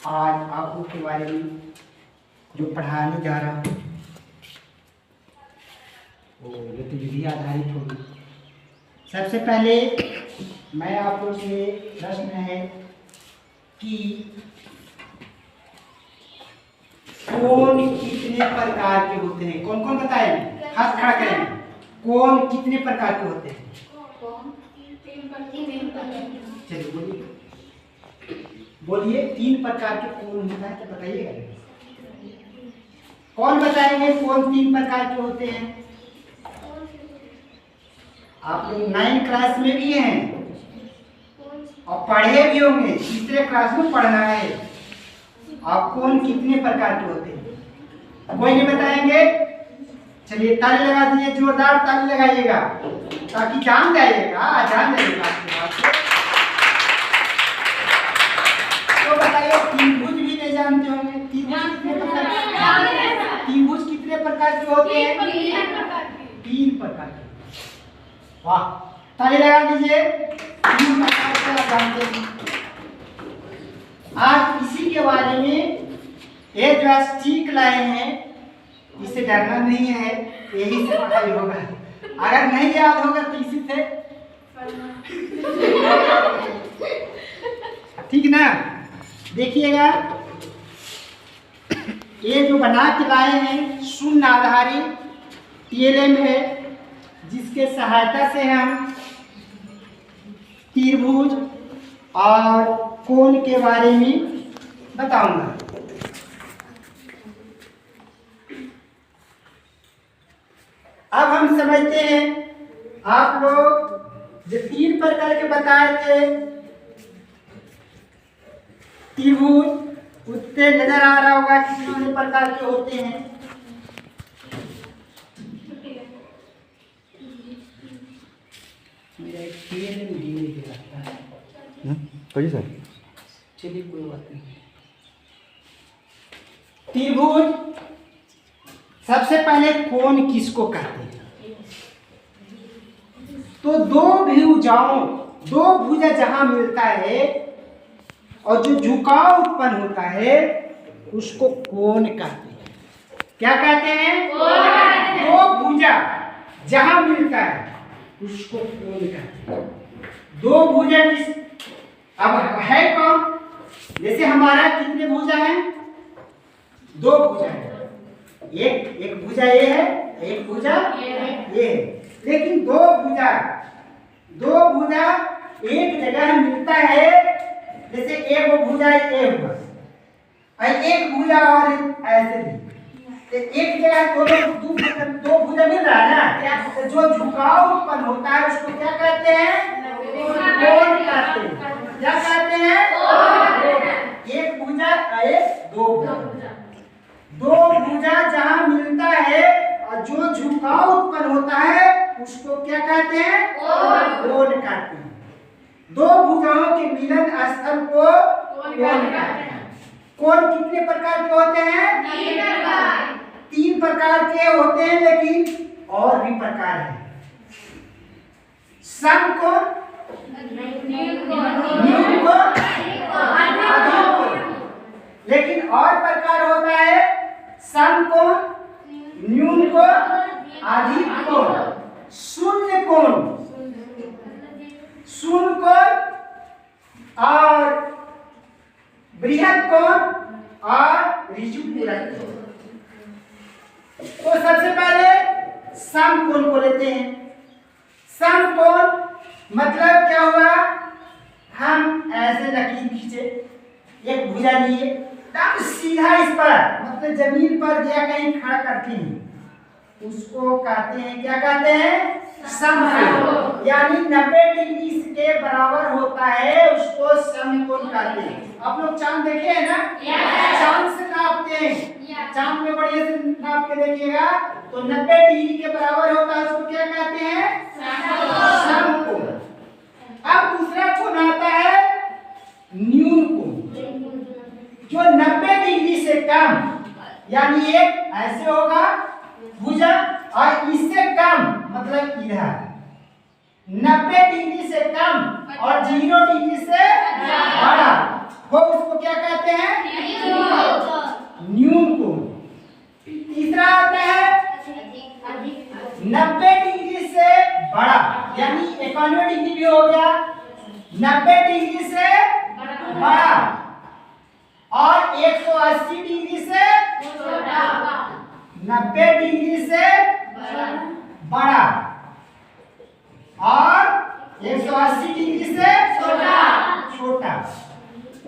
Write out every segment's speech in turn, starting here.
आज आपको के बारे में जो पढ़ाने जा रहा हूँ वो गतिविधि आधारित होगी। सबसे पहले मैं आप लोग से प्रश्न है कि कोण कितने प्रकार के होते हैं? कौन कौन बताएंगे? हाथ खड़ा करेंगे। कोण कितने प्रकार के होते हैं? चलिए बोलिए बोलिए। 3 प्रकार के कोण होता है तो बताइएगा। कौन बताएंगे कौन 3 प्रकार के होते हैं? आप लोग 9 क्लास में भी हैं और पढ़े भी होंगे, तीसरे क्लास में पढ़ना है। आप कौन कितने प्रकार के होते हैं? कोई नहीं बताएंगे? चलिए ताली लगा दीजिए, जोरदार ताली लगाइएगा ताकि जान जाइएगा आपके बात को। तो बताइए त्रिभुज भी नहीं जानते होंगे। त्रिभुज कितने प्रकार के होते हैं? 3 प्रकार के। वाह, ताली लगा दीजिए। 3 प्रकार के आप जानते हैं। आज इसी के बारे में एक जो स्टिक लाए हैं, इससे डरना नहीं है, यही से पढ़ाई होगा। अगर नहीं याद होगा तो इसी से ठीक ना। देखिएगा ये जो बना के लाए हैं शून्य आधारित TLM है, जिसके सहायता से हम त्रिभुज और कोण के बारे में बताऊंगा। अब हम समझते हैं, आप लोग जो 3 प्रकार के बताए थे त्रिभुज, उससे नजर आ रहा होगा कितने प्रकार के होते हैं। सर चलिए कोई बात नहीं। त्रिभुज सबसे पहले कोण किसको कहते हैं? तो दो भुजा जहां मिलता है और जो झुकाव उत्पन्न होता है उसको कोण कहते हैं। क्या कहते हैं? दो भुजा जहां मिलता है उसको कोण कहते हैं। दो भुजा किस अब है कौन? जैसे हमारा कितने भुजा हैं? 2 भुजा है। एक भुजा ये है, एक भुजा ये है। लेकिन दो भुजा एक जगह मिलता है। जैसे एक भुजा ये हुआ और एक भुजा और ऐसे भी, तो एक जगह दो भुजा मिल रहा है ना, तो जो झुकाव उत्पन्न होता है उसको क्या कहते हैं? कोण कहते हैं। क्या कहते हैं? एक भुजा एक दो भुजा जहां मिलता है और जो झुकाव उत्पन्न होता है उसको क्या कहते हैं? कोण कहते हैं। दो भुजाओं के मिलन स्थल को कोण कहते हैं। कोण कितने प्रकार के होते हैं? 3 प्रकार के होते हैं, लेकिन और भी प्रकार है। समकोण, न्यून कोण, अधिक कोण। लेकिन और प्रकार होता है समकोण, न्यून कोण, अधिक कोण, शून्य कोण और बृहद कोण और ऋजुपूरक कोण। तो सबसे पहले समकोण को लेते हैं। समकोण मतलब क्या हुआ? हम ऐसे लकीर खींचे, एक भुजा लिए, एकदम सीधा इस पर मतलब जमीन पर या कहीं खड़ा करते हैं, उसको कहते हैं, क्या कहते हैं? समकोण। यानी 90 डिग्री के बराबर होता है, उसको समकोण कहते हैं। आप लोग चांद देखे हैं ना? चांद से नापते हैं, चांद में बढ़िया से नाप के देखिएगा तो 90 डिग्री के बराबर होता है, उसको क्या कहते हैं? समकोण। अब दूसरा कोण आता है न्यून कोण, जो 90 डिग्री से कम, यानी एक ऐसे होगा भुजा और इससे कम मतलब इधर 90 डिग्री से कम और 0 डिग्री से बड़ा हो, उसको क्या कहते हैं? 180 डिग्री से छोटा, 90 डिग्री से बड़ा और 180 डिग्री से छोटा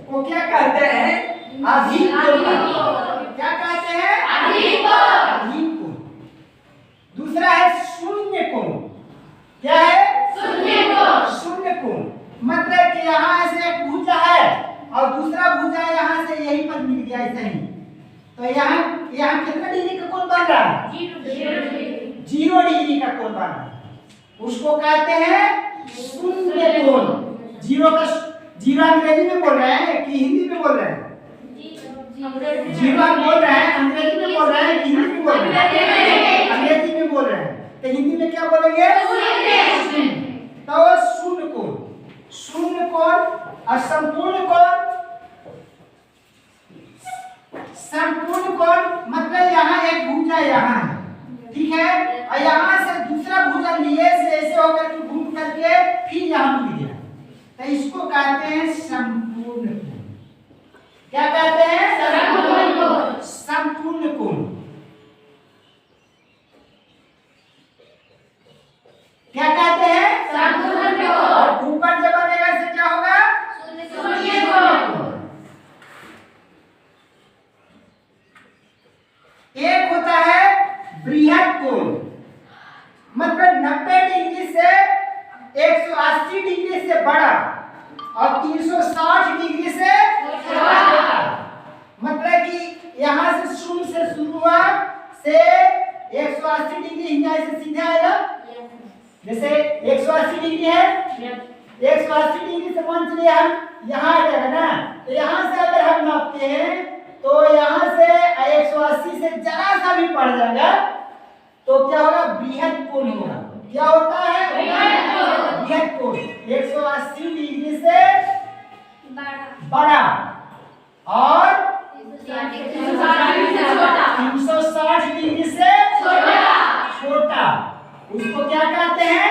को क्या कहते हैं? अधिक कोण। क्या कहते हैं? अधिक कोण। दूसरा है शून्य कोण। क्या है? शून्य कोण मतलब कि यहाँ से एक भुजा है और दूसरा भुजा यहाँ से यहीं पर मिल गया ऐसे ही, तो यहाँ कितना डिग्री का कोण बन रहा है? 0 डिग्री का कोण बन रहा है, उसको कहते हैं शून्य कोण। जीरो अंग्रेजी में बोल रहे हैं कि हिंदी में बोल रहे हैं? जीरो हम बोल रहे हैं, अंग्रेजी में बोल रहे हैं कि हिंदी में बोल रहे हैं? अंग्रेजी में बोल रहे हैं, तो हिंदी में क्या बोलेंगे? तो शून्य कोण। शून्य कोण और संपूर्ण कोण। संपूर्ण कोण मतलब यहाँ एक भुजा यहाँ है, ठीक है, और यहाँ से दूसरा भुजा लिए से ऐसे होकर के घूम करके फिर यहाँ मिल गया, तो इसको कहते हैं संपूर्ण कोण। क्या कहते हैं? संपूर्ण कोण। क्या कहते हैं? और ऊपर जब बनेगा इससे क्या होगा? शून्य कोण। एक होता है बृहद कोण मतलब 90 डिग्री से 180 डिग्री से बड़ा और 360 डिग्री से छोटा। मतलब कि यहाँ से शून्य से शुरू हुआ से 180 डिग्री यहाँ से सीधा आएगा, जैसे 180 डिग्री है, 180 डिग्री से मान चलिए हम यहाँ आ जाएगा ना, तो यहाँ से अगर हम नापते हैं तो यहाँ से 180 से जरा सा भी पड़ जाएगा तो क्या होगा? बृहद कोण होगा। क्या होता है? बृहद कोण। 180 डिग्री से बड़ा और 360 डिग्री से छोटा, उसको क्या कहते हैं?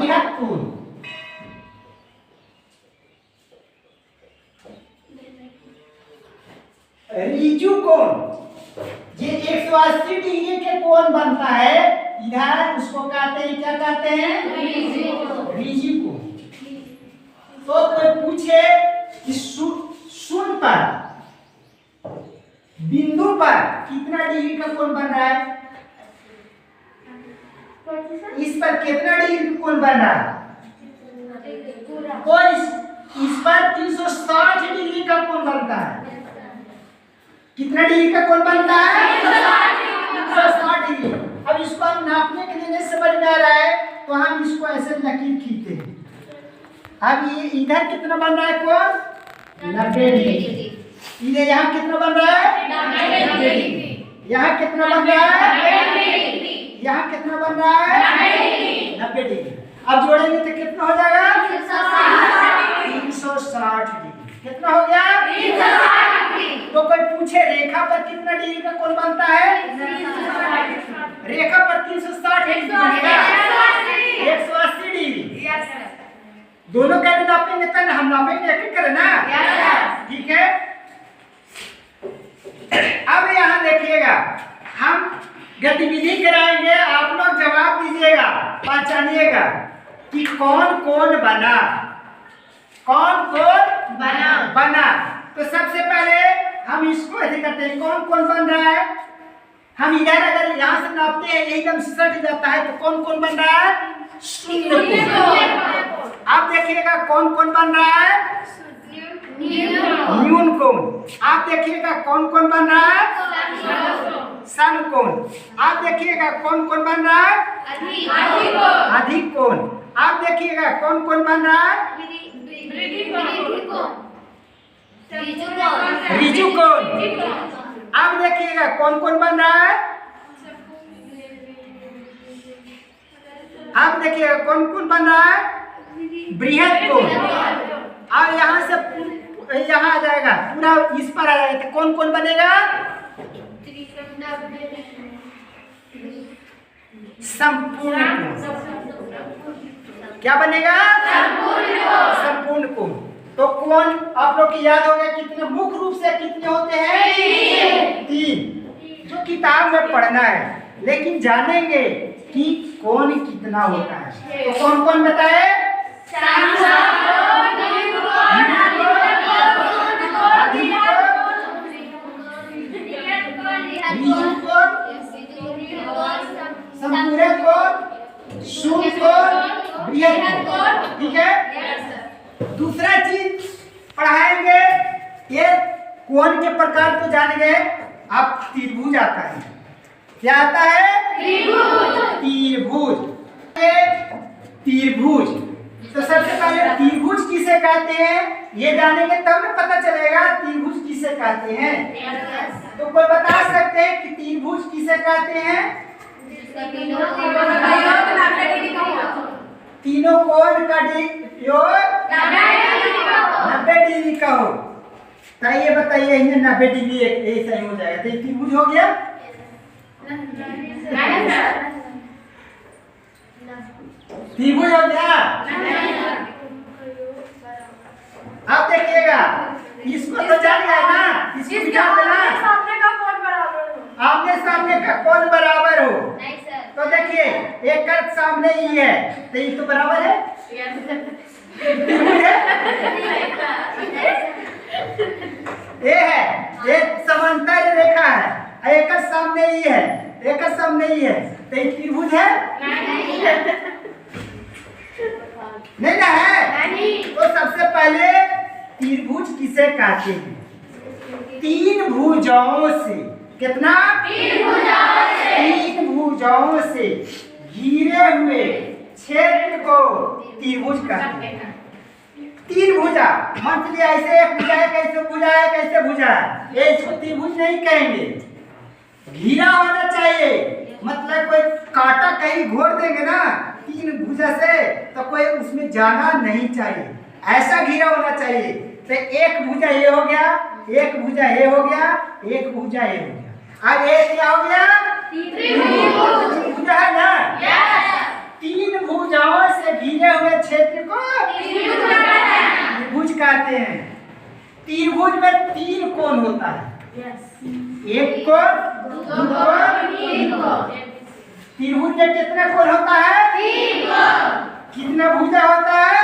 बृहद कोण। ऋजु कोण, ये 180 डिग्री के कोण बनता है इधर, उसको कहते हैं, क्या कहते हैं? ऋजु कोण। तो कोई पूछे कि शून्य पर बिंदु पर कितना डिग्री का कोण बन रहा है, इस पर कितना डिग्री का कोण बन रहा है, तो इस पर 360 डिग्री का कोण बनता है। कितना डिग्री का कोण बनता है? 360 डिग्री। अब इसको हम नापने के लिए नहीं समझ में आ रहा है तो हम इसको ऐसे लकीर खींचते हैं। अब ये इधर कितना बन रहा है कोण? 90 डिग्री। इधर यहाँ कितना बन रहा है? 90 डिग्री। यहाँ कितना बन रहा है? यहाँ कितना बन रहा है? 90 डिग्री। अब जोड़ेंगे तो कितना हो जाएगा? 360 डिग्री। कितना हो गया? 360 डिग्री। तो कोई पूछे रेखा पर कितना डिग्री का कोण बनता है? रेखा पर 360 डिग्री बनेगा, 180 डिग्री। दोनों का नापेंगे तब हम नापेंगे, एक करें ना, ठीक है। अब यहाँ देखिएगा, हम गतिविधि कराएंगे, आप लोग जवाब दीजिएगा, पहचानिएगा कि कौन कौन बना, कौन कौन बना। तो सबसे पहले हम इसको ऐसे करते हैं, कौन कौन बन रहा है। हम इधर अगर यहाँ से नापते हैं एकदम सट जाता है तो कौन कौन बन रहा है? शून्य कोण। आप देखिएगा कौन कौन बन रहा है? न्यून कोण। आप देखिएगा कौन कौन बन रहा है? सम कोण। आप देखिएगा कौन कौन बन रहा है? अधिक कोण। आप देखिएगा कौन कौन बन रहा है? ऋजु कोण। आप देखिएगा कौन कौन बन रहा है? आप देखिएगा कौन कौन बन रहा है? बृहद कोण। अब यहाँ से यहाँ आ जाएगा, पूरा इस पर आ जाएगा, तो कौन कौन बनेगा? संपूर्ण कोण। क्या बनेगा? संपूर्ण कोण। तो कोण आप लोग की याद हो गया कितने मुख्य रूप से कितने होते हैं? 3। जो किताब में पढ़ना है, लेकिन जानेंगे कि कोण कितना होता है। तो कौन कौन बताए? संपूरक कोण, शून्य कोण, बृहद कोण। ठीक है। दूसरा चीज पढ़ाएंगे, ये कोण के प्रकार तो जान गए। अब त्रिभुज आता है। क्या आता है? त्रिभुज। त्रिभुज तो सबसे पहले त्रिभुज किसे कहते हैं ये जानेंगे, तब न पता चलेगा त्रिभुज किसे कहते हैं। तो कोई बता सकते हैं कि त्रिभुज किसे कहते हैं? तीनों कोण का योग 90 डिग्री का हो। तो ये बताइए, 90 डिग्री ऐसा ही हो जाएगा, तो त्रिभुज हो गया। त्रिभुज हो गया। अब देखिएगा, इसको तो जान गया ना, इसको बिठा देना। आमने सामने का कोण बराबर हो, तो देखिए एक का सामने ही है, तो ये तो बराबर है। ये है, एक समांतर रेखा है, एक का सामने ही है, एक का सामने ही है, तो ये त्रिभुज है। नहीं ना है। तो सबसे पहले त्रिभुज किसे कहते हैं? 3 भुजाओं से, कितना? 3 भुजाओं से घिरे हुए क्षेत्र को त्रिभुज कहते हैं। 3 भुजा, मान लीजिए ऐसे एक भुजा है, कैसे भुजा है, कैसे भुजा है, ये इसको त्रिभुज नहीं कहेंगे। घिरा होना चाहिए, मतलब कोई कांटा कहीं घोर देंगे ना 3 भुजा से, तो कोई उसमें जाना नहीं चाहिए, ऐसा घिरा होना चाहिए। तो एक भुजा ये हो गया, एक भुजा ये हो गया, एक भुजा ये हो गया। अब ये क्या हो गया? भुजा है ना। 3 भुजाओं से घिरे हुए क्षेत्र को त्रिभुज कहते हैं। त्रिभुज में 3 कोण होता है, एक कोण, दो कोण, तीन कोण। त्रिभुज में कितने कोण होता है? 3। कितना भुजा होता है?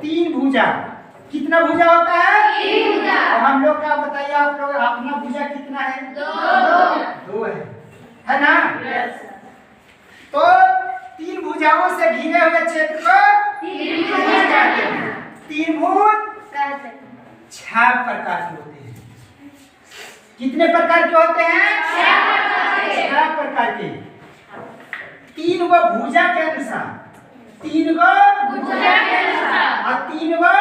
3 भुजा। कितना भुजा होता है? 3 भुजा। और हम लोग का बताइए, आप लोग अपना भुजा कितना है? 2 है ना? तो 3 भुजाओं से घिरे हुए क्षेत्र को त्रिभुज कहते हैं। त्रिभुज 6 प्रकार के होते हैं। कितने प्रकार के होते हैं? 6 प्रकार के। 3 गो भुजा के अनुसार, 3 गो भुजा के अनुसार और 3 गो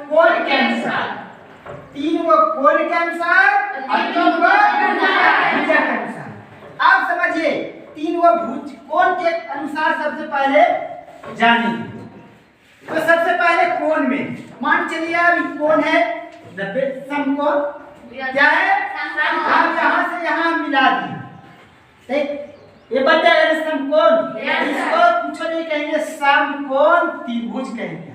कोण के अनुसार, 3 गो कोण के अनुसार और 3 गो भुजा के अनुसार। आप समझिए, 3 गो भुज कोण के अनुसार सबसे पहले जानेंगे। तो सबसे पहले कोण में मान चलिए अब कोण है 90 समकोण। क्या है? हम यहाँ से यहाँ मिला दिए, ये बन जाएगा समकोण। इसको कुछ नहीं कहेंगे, समकोण त्रिभुज कहेंगे।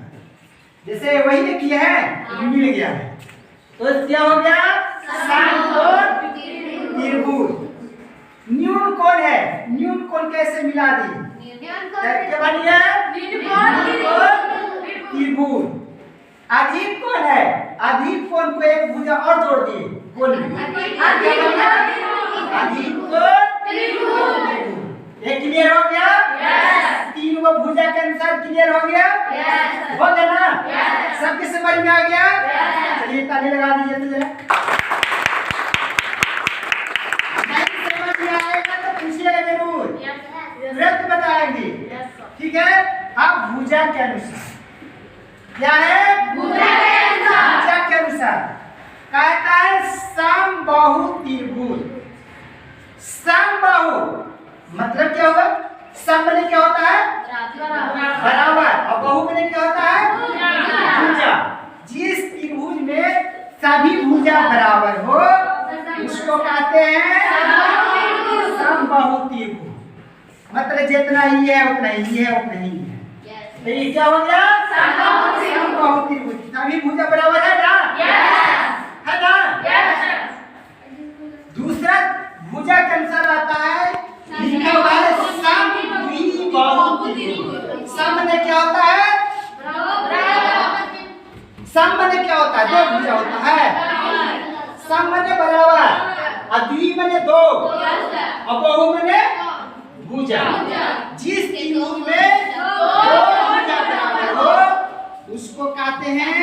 जैसे वही ने किया है, मिल गया है, तो क्या हो गया? समकोण त्रिभुज। न्यून कोण है, न्यून कोण कैसे मिला दी? क्या बन गया? त्रिभुज। अधिक कोण है, अधिक कोण को एक भुजा और जोड़ दिए, कोण अधिक कोण त्रिभुज। ये क्लियर हो गया? 3 गो भुजा के अनुसार क्लियर हो गया? हो गया ना? सबके समझ में आ गया? चलिए ताली लगा दीजिए तो जरा। नहीं समझ में आएगा तो पूछिएगा जरूर, तुरंत बताएंगे। ठीक है। अब भुजा के अनुसार क्या है? भुजा के अनुसार कहता है समबाहु त्रिभुज। समबाहु मतलब क्या होगा? सम में क्या होता है? बराबर। और बाहु में क्या होता है? भुजा। जिस त्रिभुज में सभी भुजा बराबर हो उसको कहते हैं समबाहु त्रिभुज। मतलब जितना ही है उतना ही है, उतना ही है। तो ये क्या हो गया? समबाहु त्रिभुज। सभी भुजा बराबर है ना? है ना? दूसरा भुजा के अनुसार आता है, लिखा हुआ है समद्विबाहु त्रिभुज। सम माने क्या होता है? सम माने क्या होता है? दो भुजा होता है। सम माने बराबर, और द्वि माने दो, और बहु माने भुजा। जिस त्रिभुज में दो भुजा बराबर हो उसको कहते हैं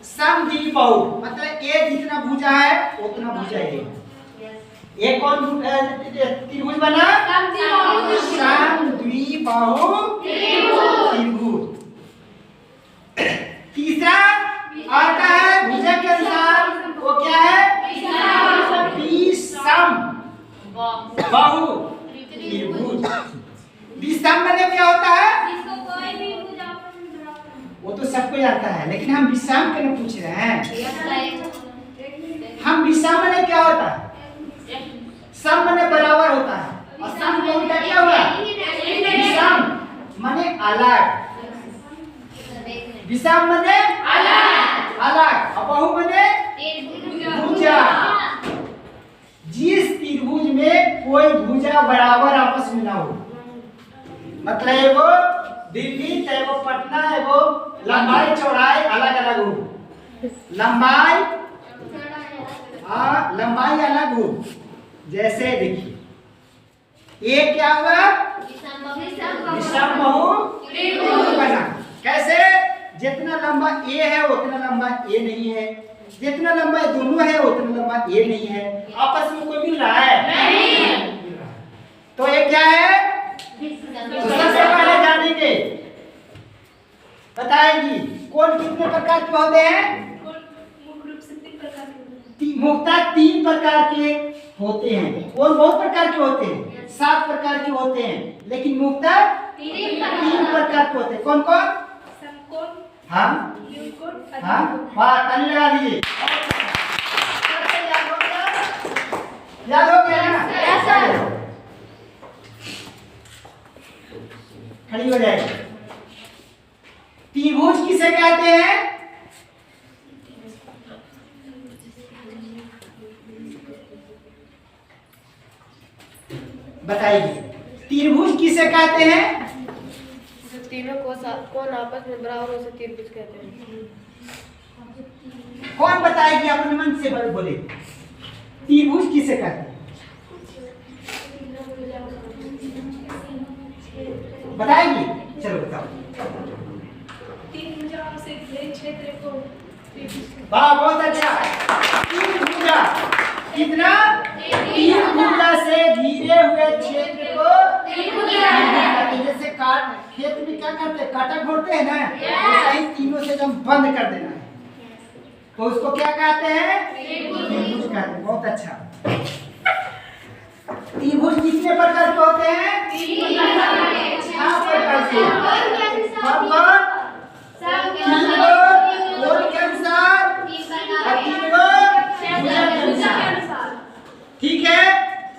समद्विबाहु। मतलब ए जितना भुजा है उतना भुजा है। ये कौन त्रिभुज बना? समद्विबाहु त्रिभुज। तीसरा आता है भुजा के अनुसार, वो क्या है? विषम बाहु त्रिभुज। विषम माने क्या होता है? वो तो सबको आता है, लेकिन हम विषम के लिए पूछ रहे हैं। हम विषम माने क्या होता है? सम माने बराबर होता है, और सम का उल्टा क्या हुआ? विषम माने अलग। विषम माने अलग, और बहु माने भुजा। जिस त्रिभुज में कोई भुजा बराबर आपस में ना हो, मतलब एगो दिल्ली तो एगो पटना, एगो लंबाई चौड़ाई अलग अलग हो, लंबाई अलग हो। जैसे देखिए ये क्या हुआ? विषम बाहु त्रिभुज बना। कैसे? जितना लंबा ए है उतना लंबा ए नहीं है, जितना लंबा दोनों है उतना लंबा ए नहीं है। आपस में कोई मिल रहा है? नहीं। तो ये क्या है? तो सबसे पहले जानेंगे, बताएंगी कौन कितने प्रकार के होते हैं? मुख्यतः 3 प्रकार के होते हैं। कौन बहुत प्रकार के होते हैं? 7 प्रकार के होते हैं, लेकिन मुख्यतः 3 प्रकार के होते हैं। कौन कौन? हाँ हाँ, ताली लगा दीजिए। याद हो गया ना? खड़ी हो जाएगी। त्रिभुज किसे कहते हैं? बताइए, त्रिभुज किसे कहते हैं? तीनों को कौन आपस में बराबर हो से त्रिभुज कहते हैं। कौन बताएगी? अपने मन से बोले, त्रिभुज किसे कहते हैं? बताएगी? चलो बताओ। 3 भुजाओं से घिरे क्षेत्र को वाह, बहुत अच्छा। 3 भुजा, कितना? 3 भुजा से घिरे हुए क्षेत्र को त्रिभुज कहते हैं। जैसे खेत में क्या करते हैं? काटा घोरते हैं ना, वैसा ही तीनों से एकदम बंद कर देना है, तो उसको क्या कहते हैं? त्रिभुज कहते हैं। बहुत अच्छा। त्रिभुज कितने प्रकार के होते हैं? 6 प्रकार के। कौन कौन? 3 कोण के अनुसार और 3 भुजा के अनुसार। ठीक है,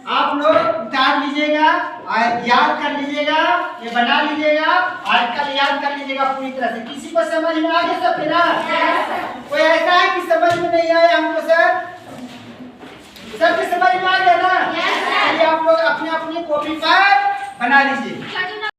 आप लोग उतार लीजिएगा और याद कर लीजिएगा, ये बना लीजिएगा और कल याद कर लीजिएगा पूरी तरह से। किसी को समझ में आ गया सब ना? कोई ऐसा है कि समझ में नहीं आया हमको? सर सबके समझ में आ गया ना? आप लोग अपने अपनी कॉपी पर बना लीजिए।